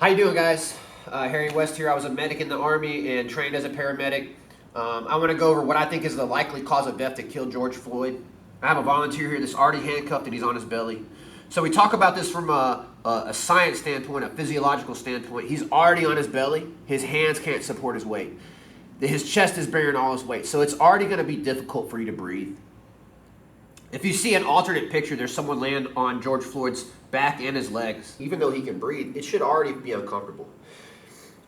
How you doing, guys? Harry West here. I was a medic in the Army and trained as a paramedic. I want to go over what I think is the likely cause of death that killed George Floyd. I have a volunteer here that's already handcuffed and he's on his belly. So we talk about this from a science standpoint, a physiological standpoint. He's already on his belly. His hands can't support his weight. His chest is bearing all his weight. So it's already going to be difficult for you to breathe. If you see an alternate picture, there's someone laying on George Floyd's back and his legs. Even though he can breathe, it should already be uncomfortable.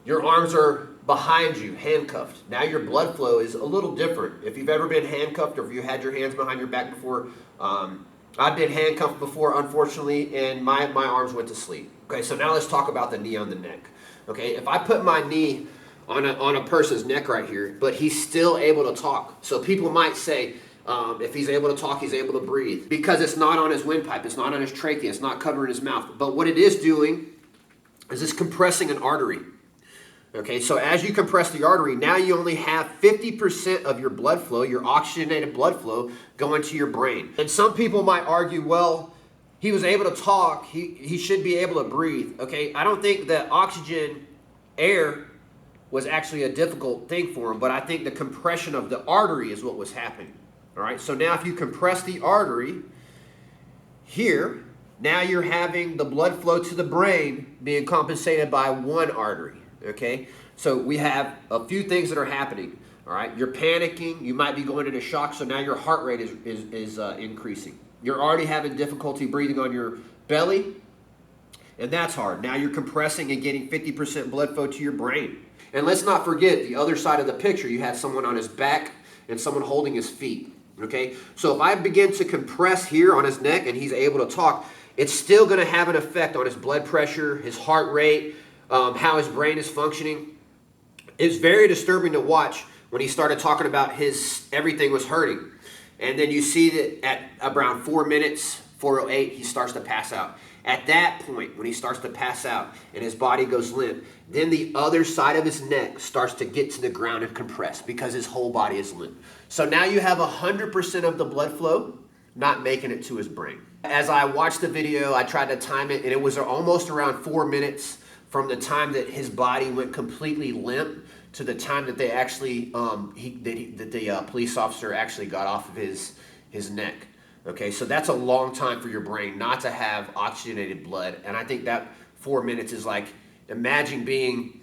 Your arms are behind you, handcuffed. Now your blood flow is a little different. If you've ever been handcuffed or if you had your hands behind your back before, I've been handcuffed before, unfortunately, and my arms went to sleep. Okay, so now let's talk about the knee on the neck. Okay, if I put my knee on a person's neck right here, but he's still able to talk. So people might say, if he's able to talk, he's able to breathe. Because it's not on his windpipe, it's not on his trachea, it's not covering his mouth. But what it is doing is it's compressing an artery. Okay, so as you compress the artery, now you only have 50% of your blood flow, your oxygenated blood flow, going to your brain. And some people might argue, well, he was able to talk, he should be able to breathe. Okay, I don't think that oxygen, air, was actually a difficult thing for him, but I think the compression of the artery is what was happening. All right, so now if you compress the artery here, now you're having the blood flow to the brain being compensated by one artery, okay? So we have a few things that are happening, all right? You're panicking, you might be going into shock, so now your heart rate is increasing. You're already having difficulty breathing on your belly, and that's hard. Now you're compressing and getting 50% blood flow to your brain. And let's not forget the other side of the picture. You have someone on his back and someone holding his feet. Okay, so if I begin to compress here on his neck and he's able to talk, it's still going to have an effect on his blood pressure, his heart rate, how his brain is functioning. It's very disturbing to watch when he started talking about everything was hurting. And then you see that at around 4 minutes, 4:08, he starts to pass out. At that point, when he starts to pass out and his body goes limp, then the other side of his neck starts to get to the ground and compress because his whole body is limp. So now you have 100% of the blood flow not making it to his brain. As I watched the video, I tried to time it, and it was almost around 4 minutes from the time that his body went completely limp to the time that they actually, the police officer actually got off of his neck. Okay, so that's a long time for your brain not to have oxygenated blood. And I think that 4 minutes is like, imagine being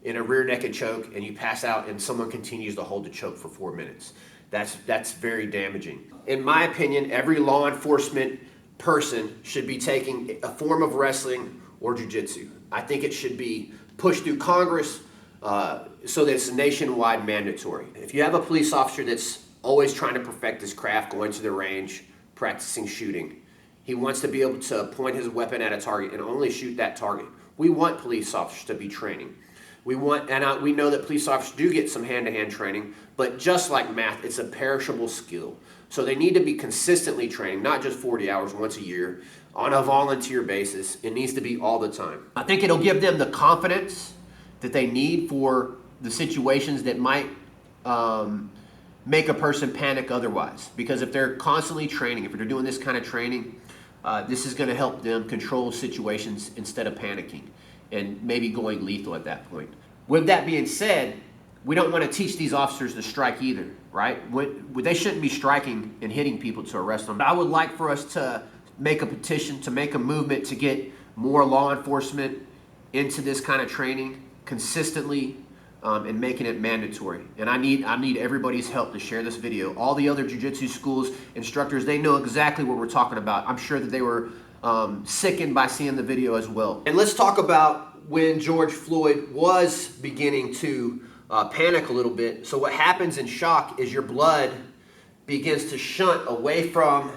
in a rear naked choke and you pass out and someone continues to hold the choke for 4 minutes. That's very damaging. In my opinion, every law enforcement person should be taking a form of wrestling or jiu-jitsu. I think it should be pushed through Congress so that it's nationwide mandatory. If you have a police officer that's always trying to perfect his craft, going to the range, practicing shooting. He wants to be able to point his weapon at a target and only shoot that target. We want police officers to be training. We know that police officers do get some hand-to-hand training, but just like math, it's a perishable skill. So they need to be consistently training, not just 40 hours once a year, on a volunteer basis. It needs to be all the time. I think it'll give them the confidence that they need for the situations that might make a person panic otherwise. Because if they're constantly training, if they're doing this kind of training, this is going to help them control situations instead of panicking and maybe going lethal at that point. With that being said, we don't want to teach these officers to strike either, right? They shouldn't be striking and hitting people to arrest them. I would like for us to make a petition, to make a movement to get more law enforcement into this kind of training consistently, and making it mandatory. And I need everybody's help to share this video. All the other jiu-jitsu schools, instructors, they know exactly what we're talking about. I'm sure that they were sickened by seeing the video as well. And let's talk about when George Floyd was beginning to panic a little bit. So what happens in shock is your blood begins to shunt away from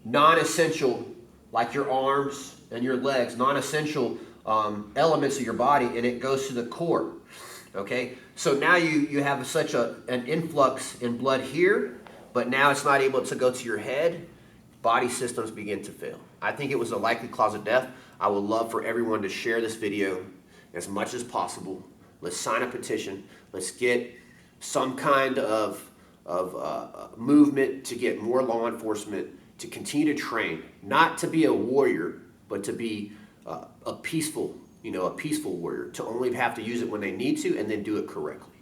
non-essential, like your arms and your legs, non-essential elements of your body, and it goes to the core. Okay, so now you have such an influx in blood here, but now it's not able to go to your head. Body systems begin to fail. I think it was a likely cause of death. I would love for everyone to share this video as much as possible. Let's sign a petition. Let's get some kind of movement to get more law enforcement to continue to train, not to be a warrior, but to be a peaceful a peaceful warrior, to only have to use it when they need to and then do it correctly.